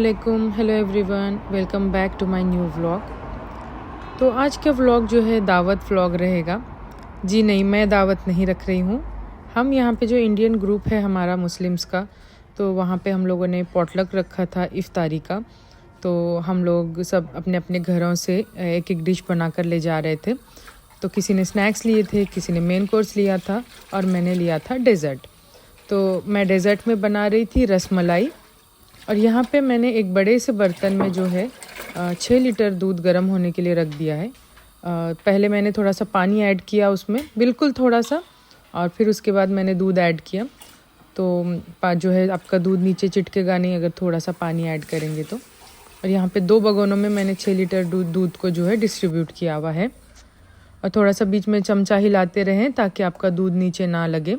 अस्सलामुअलैकुम, hello everyone, welcome back to my new vlog. तो आज का व्लॉग जो है दावत व्लॉग रहेगा। जी नहीं, मैं दावत नहीं रख रही हूँ। हम यहाँ पे जो इंडियन ग्रुप है हमारा मुस्लिम्स का, तो वहाँ पे हम लोगों ने पॉटलक रखा था इफ्तारी का। तो हम लोग सब अपने अपने घरों से एक एक डिश बना कर ले जा रहे थे। तो किसी ने स्नैक्स लिए थे, किसी ने मेन कोर्स लिया था और मैंने लिया था डेज़र्ट। तो मैं डेज़र्ट में बना रही थी रसमलाई। और यहाँ पे मैंने एक बड़े से बर्तन में जो है 6 लीटर दूध गर्म होने के लिए रख दिया है। पहले मैंने थोड़ा सा पानी ऐड किया उसमें, बिल्कुल थोड़ा सा, और फिर उसके बाद मैंने दूध ऐड किया। तो जो है आपका दूध नीचे चिटकेगा नहीं अगर थोड़ा सा पानी ऐड करेंगे तो। और यहाँ पे 2 बगोनों में मैंने 6 लीटर दूध को जो है डिस्ट्रीब्यूट किया हुआ है। और थोड़ा सा बीच में चमचा हिलाते रहें ताकि आपका दूध नीचे ना लगे।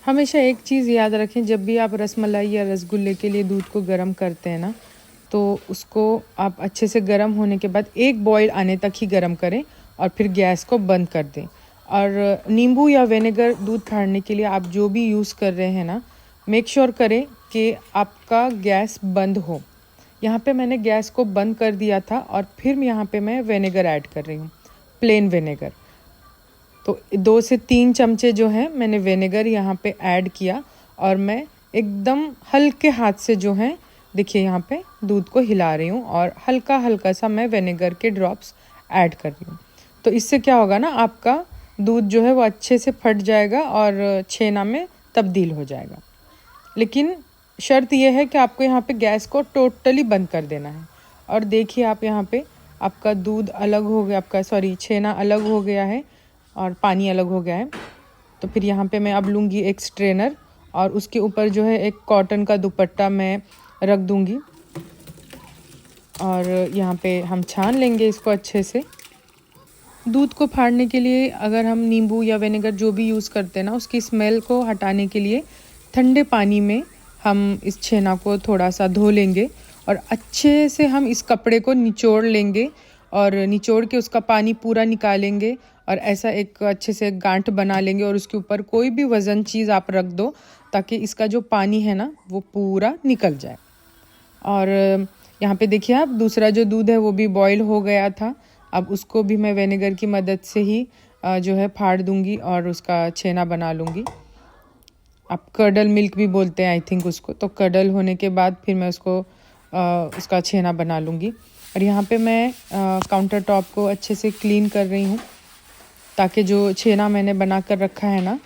हमेशा एक चीज़ याद रखें, जब भी आप रसमलाई या रसगुल्ले के लिए दूध को गर्म करते हैं ना, तो उसको आप अच्छे से गर्म होने के बाद एक बॉयल आने तक ही गर्म करें और फिर गैस को बंद कर दें। और नींबू या विनेगर दूध फाड़ने के लिए आप जो भी यूज़ कर रहे हैं ना, मेक श्योर करें कि आपका गैस बंद हो। यहाँ पे मैंने गैस को बंद कर दिया था और फिर यहाँ पे मैं विनेगर ऐड कर रही हूँ, प्लेन विनेगर। तो 2 से 3 चमचे जो है मैंने विनेगर यहाँ पे ऐड किया और मैं एकदम हल्के हाथ से जो है, देखिए यहाँ पे दूध को हिला रही हूँ और हल्का हल्का सा मैं विनेगर के ड्रॉप्स ऐड कर रही हूँ। तो इससे क्या होगा ना, आपका दूध जो है वो अच्छे से फट जाएगा और छेना में तब्दील हो जाएगा। लेकिन शर्त यह है कि आपको यहाँ पे गैस को टोटली बंद कर देना है। और देखिए आप यहाँ पे आपका दूध अलग हो गया, छेना अलग हो गया है और पानी अलग हो गया है। तो फिर यहाँ पे मैं अब लूँगी एक स्ट्रेनर और उसके ऊपर जो है एक कॉटन का दुपट्टा मैं रख दूँगी और यहाँ पे हम छान लेंगे इसको अच्छे से। दूध को फाड़ने के लिए अगर हम नींबू या विनेगर जो भी यूज़ करते हैं ना, उसकी स्मेल को हटाने के लिए ठंडे पानी में हम इस छेना को थोड़ा सा धो लेंगे और अच्छे से हम इस कपड़े को निचोड़ लेंगे और निचोड़ के उसका पानी पूरा निकालेंगे और ऐसा एक अच्छे से गांठ बना लेंगे और उसके ऊपर कोई भी वज़न चीज़ आप रख दो ताकि इसका जो पानी है ना वो पूरा निकल जाए। और यहाँ पे देखिए आप, दूसरा जो दूध है वो भी बॉईल हो गया था। अब उसको भी मैं विनेगर की मदद से ही जो है फाड़ दूँगी और उसका छेना बना लूँगी। आप कर्डल मिल्क भी बोलते हैं आई थिंक उसको। तो कर्डल होने के बाद फिर मैं उसको उसका छेना बना लूँगी। और यहाँ पे मैं काउंटर टॉप को अच्छे से क्लीन कर रही हूँ ताकि जो छेना मैंने बना कर रखा है ना,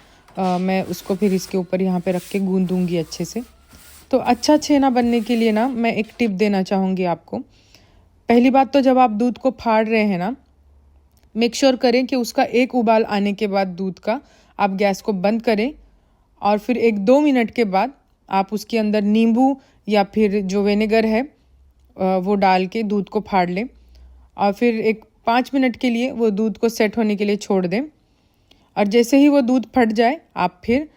मैं उसको फिर इसके ऊपर यहाँ पे रख के गूंद दूँगी अच्छे से। तो अच्छा छेना बनने के लिए ना मैं एक टिप देना चाहूँगी आपको। पहली बात तो जब आप दूध को फाड़ रहे हैं ना, मेक श्योर करें कि उसका एक उबाल आने के बाद दूध का आप गैस को बंद करें और फिर 1-2 मिनट के बाद आप उसके अंदर नींबू या फिर जो विनेगर है वो डाल के दूध को फाड़ लें और फिर एक 5 मिनट के लिए वो दूध को सेट होने के लिए छोड़ दें। और जैसे ही वो दूध फट जाए आप फिर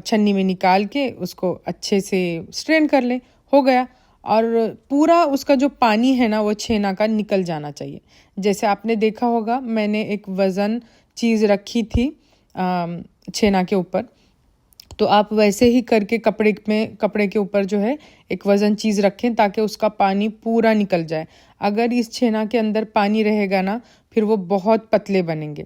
छन्नी में निकाल के उसको अच्छे से स्ट्रेन कर लें, हो गया। और पूरा उसका जो पानी है ना वो छेना का निकल जाना चाहिए। जैसे आपने देखा होगा मैंने एक वज़न चीज़ रखी थी छेना के ऊपर, तो आप वैसे ही करके कपड़े के ऊपर जो है एक वज़न चीज़ रखें ताकि उसका पानी पूरा निकल जाए। अगर इस छेना के अंदर पानी रहेगा ना फिर वो बहुत पतले बनेंगे।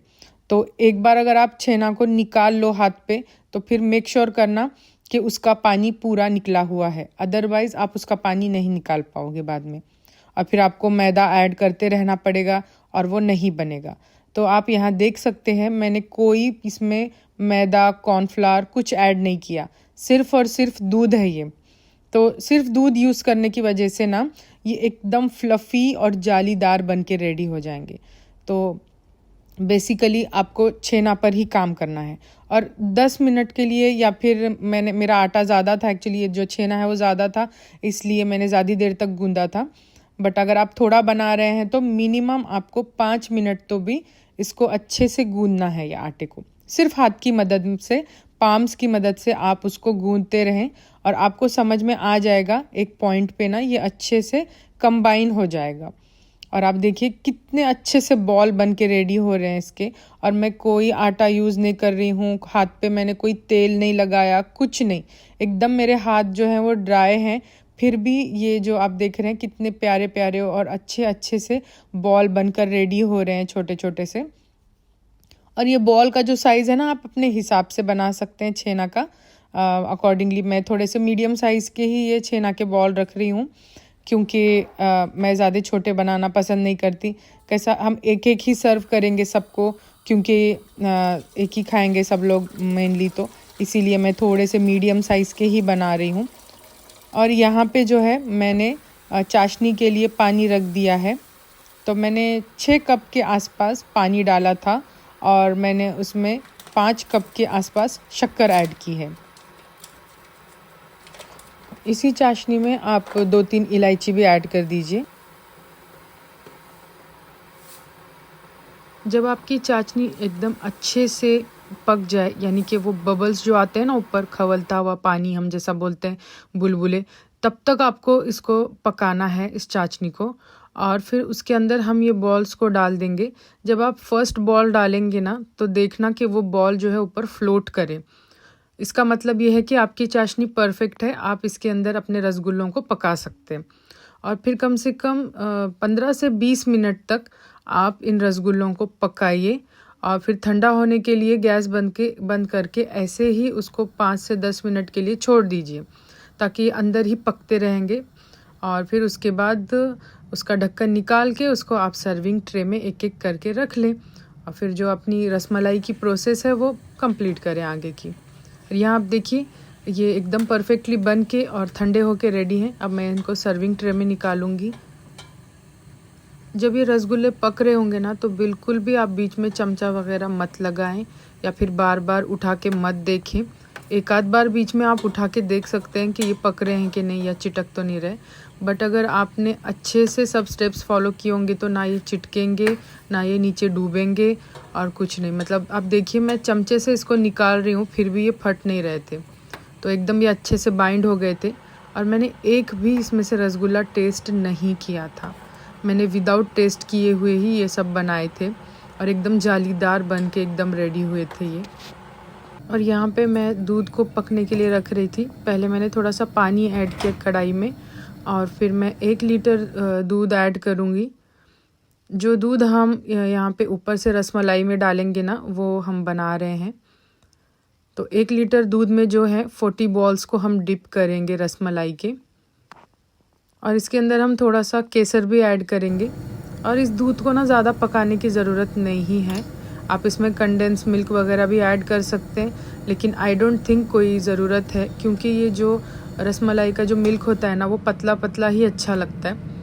तो एक बार अगर आप छेना को निकाल लो हाथ पे तो फिर मेक श्योर करना कि उसका पानी पूरा निकला हुआ है, अदरवाइज़ आप उसका पानी नहीं निकाल पाओगे बाद में और फिर आपको मैदा ऐड करते रहना पड़ेगा और वो नहीं बनेगा। तो आप यहाँ देख सकते हैं मैंने कोई इसमें मैदा कॉर्नफ्लावर कुछ ऐड नहीं किया, सिर्फ़ और सिर्फ दूध है ये। तो सिर्फ दूध यूज़ करने की वजह से ना ये एकदम फ्लफ़ी और जालीदार बन के रेडी हो जाएंगे। तो बेसिकली आपको छेना पर ही काम करना है। और 10 मिनट के लिए या फिर मेरा आटा ज़्यादा था एक्चुअली, ये जो छेना है वो ज़्यादा था इसलिए मैंने ज़्यादा देर तक गूंदा था। बट अगर आप थोड़ा बना रहे हैं तो मिनिमम आपको 5 मिनट तो भी इसको अच्छे से गूंदना है। ये आटे को सिर्फ हाथ की मदद से, पाम्स की मदद से आप उसको गूंदते रहें और आपको समझ में आ जाएगा एक पॉइंट पे ना ये अच्छे से कंबाइन हो जाएगा। और आप देखिए कितने अच्छे से बॉल बन के रेडी हो रहे हैं इसके। और मैं कोई आटा यूज़ नहीं कर रही हूँ, हाथ पे मैंने कोई तेल नहीं लगाया, कुछ नहीं, एकदम मेरे हाथ जो हैं वो ड्राई हैं। फिर भी ये जो आप देख रहे हैं कितने प्यारे प्यारे और अच्छे अच्छे से बॉल बनकर रेडी हो रहे हैं, छोटे छोटे से। और ये बॉल का जो साइज़ है ना, आप अपने हिसाब से बना सकते हैं छेना का अकॉर्डिंगली। मैं थोड़े से मीडियम साइज़ के ही ये छेना के बॉल रख रही हूँ, क्योंकि मैं ज़्यादा छोटे बनाना पसंद नहीं करती। कैसा हम एक एक ही सर्व करेंगे सबको, क्योंकि एक ही खाएंगे सब लोग मेनली, तो इसीलिए मैं थोड़े से मीडियम साइज़ के ही बना रही हूँ। और यहाँ पे जो है मैंने चाशनी के लिए पानी रख दिया है। तो मैंने 6 कप के आसपास पानी डाला था और मैंने उसमें 5 कप के आसपास शक्कर ऐड की है। इसी चाशनी में आप 2-3 इलायची भी ऐड कर दीजिए। जब आपकी चाशनी एकदम अच्छे से पक जाए, यानी कि वो बबल्स जो आते हैं ना ऊपर, खवलता हुआ पानी हम जैसा बोलते हैं, बुलबुले, तब तक आपको इसको पकाना है, इस चाशनी को। और फिर उसके अंदर हम ये बॉल्स को डाल देंगे। जब आप फर्स्ट बॉल डालेंगे ना, तो देखना कि वो बॉल जो है ऊपर फ्लोट करे। इसका मतलब ये है कि आपकी चाशनी परफेक्ट है, आप इसके अंदर अपने रसगुल्लों को पका सकते हैं। और फिर कम से कम 15 से 20 मिनट तक आप इन रसगुल्लों को पकाइए। और फिर ठंडा होने के लिए गैस बंद करके ऐसे ही उसको 5 से 10 मिनट के लिए छोड़ दीजिए, ताकि अंदर ही पकते रहेंगे। और फिर उसके बाद उसका ढक्कन निकाल के उसको आप सर्विंग ट्रे में एक एक करके रख लें। और फिर जो अपनी रसमलाई की प्रोसेस है वो कंप्लीट करें आगे की। यहाँ आप देखिए ये एकदम परफेक्टली बन के और ठंडे होके रेडी हैं। अब मैं इनको सर्विंग ट्रे में निकालूंगी। जब ये रसगुल्ले पक रहे होंगे ना, तो बिल्कुल भी आप बीच में चमचा वगैरह मत लगाएं या फिर बार बार उठा के मत देखें। एक आध बार बीच में आप उठा के देख सकते हैं कि ये पक रहे हैं कि नहीं, या चिटक तो नहीं रहे। बट अगर आपने अच्छे से सब स्टेप्स फॉलो किए होंगे तो ना ये चिटकेंगे, ना ये नीचे डूबेंगे और कुछ नहीं। मतलब आप देखिए मैं चमचे से इसको निकाल रही हूँ, फिर भी ये फट नहीं रहे थे, तो एकदम ये अच्छे से बाइंड हो गए थे। और मैंने एक भी इसमें से रसगुल्ला टेस्ट नहीं किया था, मैंने विदाउट टेस्ट किए हुए ही ये सब बनाए थे। और एकदम जालीदार बन के एकदम रेडी हुए थे ये। और यहाँ पे मैं दूध को पकने के लिए रख रही थी। पहले मैंने थोड़ा सा पानी ऐड किया कढ़ाई में, और फिर मैं 1 लीटर दूध ऐड करूँगी। जो दूध हम यहाँ पे ऊपर से रसमलाई में डालेंगे ना, वो हम बना रहे हैं। तो 1 लीटर दूध में जो है 40 बॉल्स को हम डिप करेंगे रसमलाई के। और इसके अंदर हम थोड़ा सा केसर भी ऐड करेंगे। और इस दूध को ना ज़्यादा पकाने की ज़रूरत नहीं है, आप इसमें कंडेंस मिल्क वगैरह भी ऐड कर सकते हैं, लेकिन आई डोंट थिंक कोई ज़रूरत है, क्योंकि ये जो रसमलाई का जो मिल्क होता है ना, वो पतला पतला ही अच्छा लगता है।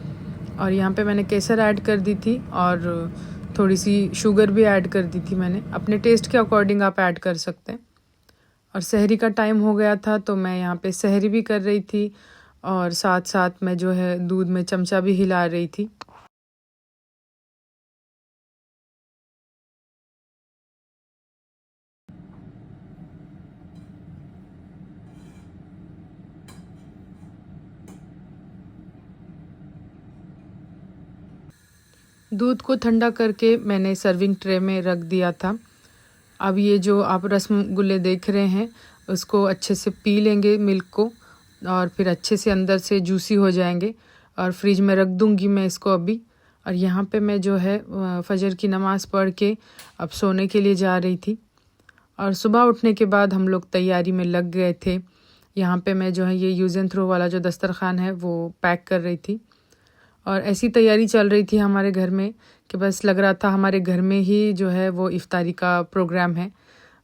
और यहाँ पे मैंने केसर ऐड कर दी थी और थोड़ी सी शुगर भी ऐड कर दी थी मैंने, अपने टेस्ट के अकॉर्डिंग आप ऐड कर सकते हैं। और सहरी का टाइम हो गया था, तो मैं यहाँ पे सहरी भी कर रही थी और साथ साथ मैं जो है दूध में चमचा भी हिला रही थी। दूध को ठंडा करके मैंने सर्विंग ट्रे में रख दिया था। अब ये जो आप रसगुल्ले देख रहे हैं, उसको अच्छे से पी लेंगे मिल्क को, और फिर अच्छे से अंदर से जूसी हो जाएंगे। और फ्रिज में रख दूंगी मैं इसको अभी। और यहाँ पे मैं जो है फजर की नमाज़ पढ़ के अब सोने के लिए जा रही थी। और सुबह उठने के बाद हम लोग तैयारी में लग गए थे। यहाँ पे मैं जो है ये यूज़ एंड थ्रो वाला जो दस्तरखान है वो पैक कर रही थी। और ऐसी तैयारी चल रही थी हमारे घर में कि बस लग रहा था हमारे घर में ही जो है वो इफ्तारी का प्रोग्राम है।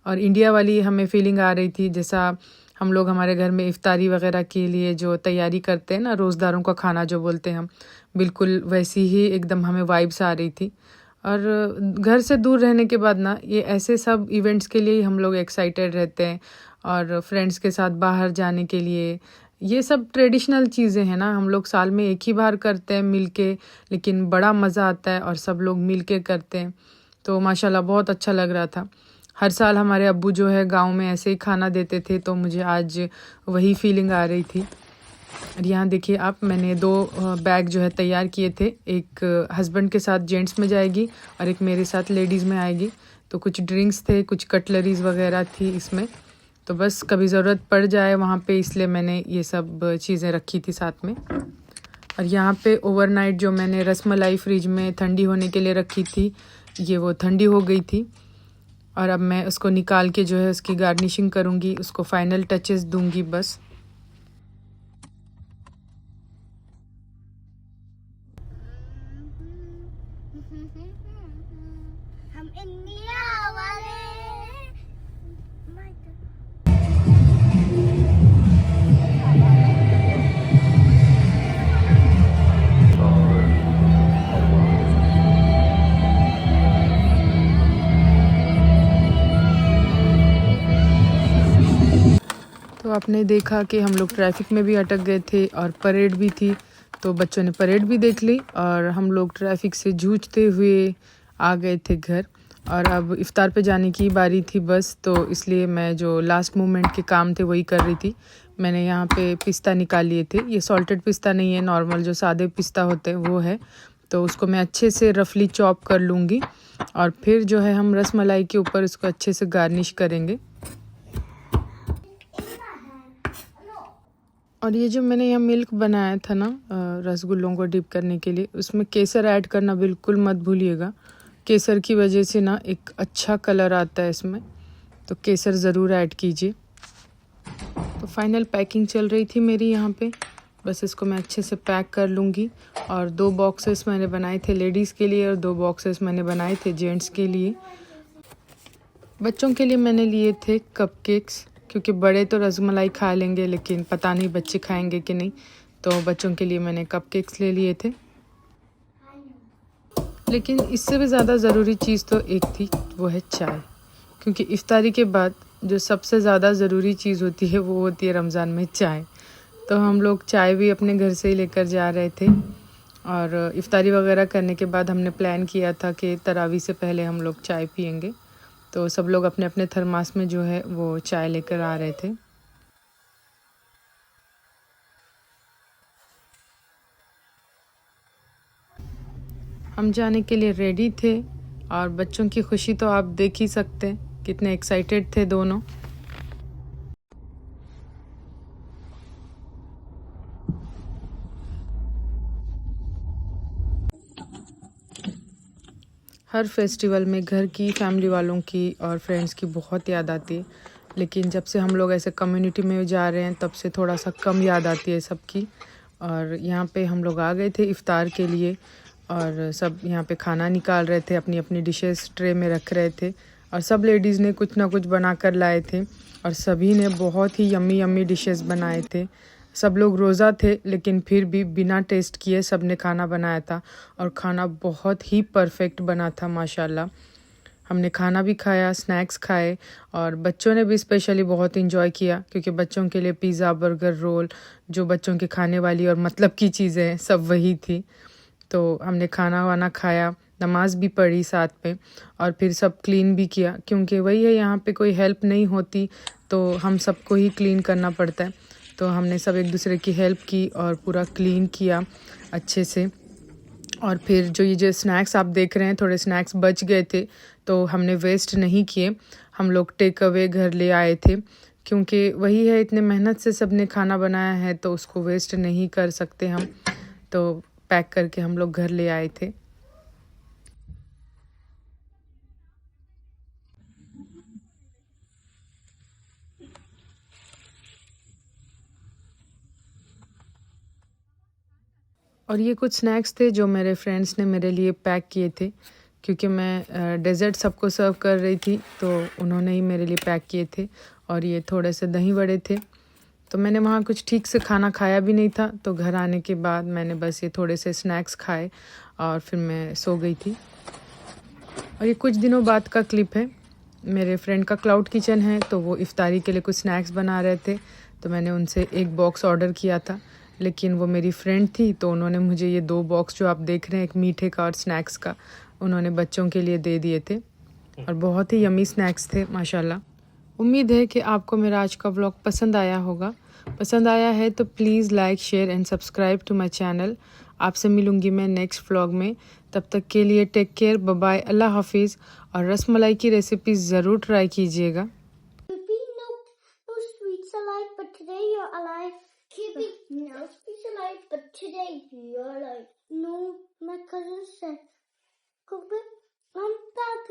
और इंडिया वाली हमें फीलिंग आ रही थी, जैसा हम लोग हमारे घर में इफ्तारी वगैरह के लिए जो तैयारी करते हैं ना, रोज़दारों का खाना जो बोलते हैं हम, बिल्कुल वैसी ही एकदम हमें वाइब्स आ रही थी। और घर से दूर रहने के बाद ना, ये ऐसे सब इवेंट्स के लिए ही हम लोग एक्साइटेड रहते हैं। और फ्रेंड्स के साथ बाहर जाने के लिए, ये सब ट्रेडिशनल चीज़ें हैं ना, हम लोग साल में एक ही बार करते हैं मिल के, लेकिन बड़ा मज़ा आता है और सब लोग मिल के करते हैं। तो माशाल्लाह बहुत अच्छा लग रहा था। हर साल हमारे अब्बू जो है गांव में ऐसे ही खाना देते थे, तो मुझे आज वही फीलिंग आ रही थी। और यहाँ देखिए आप, मैंने 2 बैग जो है तैयार किए थे। एक हस्बैंड के साथ जेंट्स में जाएगी और एक मेरे साथ लेडीज़ में आएगी। तो कुछ ड्रिंक्स थे, कुछ कटलरीज वगैरह थी इसमें, तो बस कभी ज़रूरत पड़ जाए वहाँ पे, इसलिए मैंने ये सब चीज़ें रखी थी साथ में। और यहाँ पे ओवरनाइट जो मैंने रसमलाई फ्रिज में ठंडी होने के लिए रखी थी, ये वो ठंडी हो गई थी। और अब मैं उसको निकाल के जो है उसकी गार्निशिंग करूँगी, उसको फाइनल टचेस दूँगी बस। हम इंडिया वाले। तो आपने देखा कि हम लोग ट्रैफिक में भी अटक गए थे और परेड भी थी, तो बच्चों ने परेड भी देख ली और हम लोग ट्रैफिक से जूझते हुए आ गए थे घर। और अब इफ़्तार पे जाने की बारी थी बस, तो इसलिए मैं जो लास्ट मोमेंट के काम थे वही कर रही थी। मैंने यहाँ पे पिस्ता निकाल लिए थे। ये सॉल्टेड पिस्ता नहीं है, नॉर्मल जो सादे पिस्ता होते हैं वो है। तो उसको मैं अच्छे से रफली चॉप कर लूँगी और फिर जो है हम रसमलाई के ऊपर इसको अच्छे से गार्निश करेंगे। और ये जो मैंने यहाँ मिल्क बनाया था ना रसगुल्लों को डिप करने के लिए, उसमें केसर ऐड करना बिल्कुल मत भूलिएगा। केसर की वजह से ना एक अच्छा कलर आता है इसमें, तो केसर ज़रूर ऐड कीजिए। तो फाइनल पैकिंग चल रही थी मेरी यहाँ पे, बस इसको मैं अच्छे से पैक कर लूँगी। और 2 बॉक्सेस मैंने बनाए थे लेडीज़ के लिए और 2 बॉक्सेस मैंने बनाए थे जेंट्स के लिए। बच्चों के लिए मैंने लिए थे कपकेक्स, क्योंकि बड़े तो रसमलाई खा लेंगे, लेकिन पता नहीं बच्चे खाएंगे कि नहीं, तो बच्चों के लिए मैंने कपकेक्स ले लिए थे। लेकिन इससे भी ज़्यादा ज़रूरी चीज़ तो एक थी, वो है चाय। क्योंकि इफ्तारी के बाद जो सबसे ज़्यादा ज़रूरी चीज़ होती है वो होती है रमज़ान में चाय। तो हम लोग चाय भी अपने घर से ही लेकर जा रहे थे। और इफ्तारी वगैरह करने के बाद हमने प्लान किया था कि तरावी से पहले हम लोग चाय पियेंगे। तो सब लोग अपने अपने थर्मास में जो है वो चाय लेकर आ रहे थे। हम जाने के लिए रेडी थे और बच्चों की खुशी तो आप देख ही सकते हैं, कितने एक्साइटेड थे दोनों। हर फेस्टिवल में घर की, फैमिली वालों की और फ्रेंड्स की बहुत याद आती है, लेकिन जब से हम लोग ऐसे कम्युनिटी में जा रहे हैं तब से थोड़ा सा कम याद आती है सबकी। और यहाँ पे हम लोग आ गए थे इफ़्तार के लिए और सब यहाँ पे खाना निकाल रहे थे, अपनी अपनी डिशेस ट्रे में रख रहे थे। और सब लेडीज़ ने कुछ ना कुछ बना कर लाए थे और सभी ने बहुत ही यम्मी यम्मी डिशेस बनाए थे। सब लोग रोज़ा थे, लेकिन फिर भी बिना टेस्ट किए सब ने खाना बनाया था और खाना बहुत ही परफेक्ट बना था माशाल्लाह। हमने खाना भी खाया, स्नैक्स खाए और बच्चों ने भी स्पेशली बहुत इंजॉय किया, क्योंकि बच्चों के लिए पिज़्ज़ा, बर्गर, रोल, जो बच्चों के खाने वाली और मतलब की चीज़ें हैं सब वही थी। तो हमने खाना वाना खाया, नमाज़ भी पढ़ी साथ में और फिर सब क्लीन भी किया, क्योंकि वही है, यहाँ पे कोई हेल्प नहीं होती तो हम सबको ही क्लीन करना पड़ता है। तो हमने सब एक दूसरे की हेल्प की और पूरा क्लीन किया अच्छे से। और फिर ये जो स्नैक्स आप देख रहे हैं, थोड़े स्नैक्स बच गए थे तो हमने वेस्ट नहीं किए, हम लोग टेक अवे घर ले आए थे, क्योंकि वही है, इतने मेहनत से सब ने खाना बनाया है तो उसको वेस्ट नहीं कर सकते हम। तो पैक करके हम लोग घर ले आए थे। और ये कुछ स्नैक्स थे जो मेरे फ्रेंड्स ने मेरे लिए पैक किए थे, क्योंकि मैं डेज़र्ट सबको सर्व कर रही थी तो उन्होंने ही मेरे लिए पैक किए थे। और ये थोड़े से दही वड़े थे, तो मैंने वहाँ कुछ ठीक से खाना खाया भी नहीं था, तो घर आने के बाद मैंने बस ये थोड़े से स्नैक्स खाए और फिर मैं सो गई थी। और ये कुछ दिनों बाद का क्लिप है। मेरे फ्रेंड का क्लाउड किचन है, तो वो इफ़्तारी के लिए कुछ स्नैक्स बना रहे थे, तो मैंने उनसे 1 बॉक्स ऑर्डर किया था, लेकिन वो मेरी फ्रेंड थी तो उन्होंने मुझे ये 2 बॉक्स जो आप देख रहे हैं, एक मीठे का और स्नैक्स का, उन्होंने बच्चों के लिए दे दिए थे और बहुत ही यमी स्नैक्स थे माशाल्लाह। उम्मीद है कि आपको मेरा आज का व्लॉग पसंद आया होगा। पसंद आया है तो please like share and subscribe to my channel. आपसे मिलूंगी मैं नेक्स्ट व्लॉग में। तब तक के लिए टेक केयर, बाय बाय, अल्लाह हाफिज़। और रसमलाई की रेसिपी ज़रूर ट्राई कीजिएगा। No sweets alive, but today you're alive. No sweets alive, but today you're alive. No, my cousin said, "Come back, I'm back."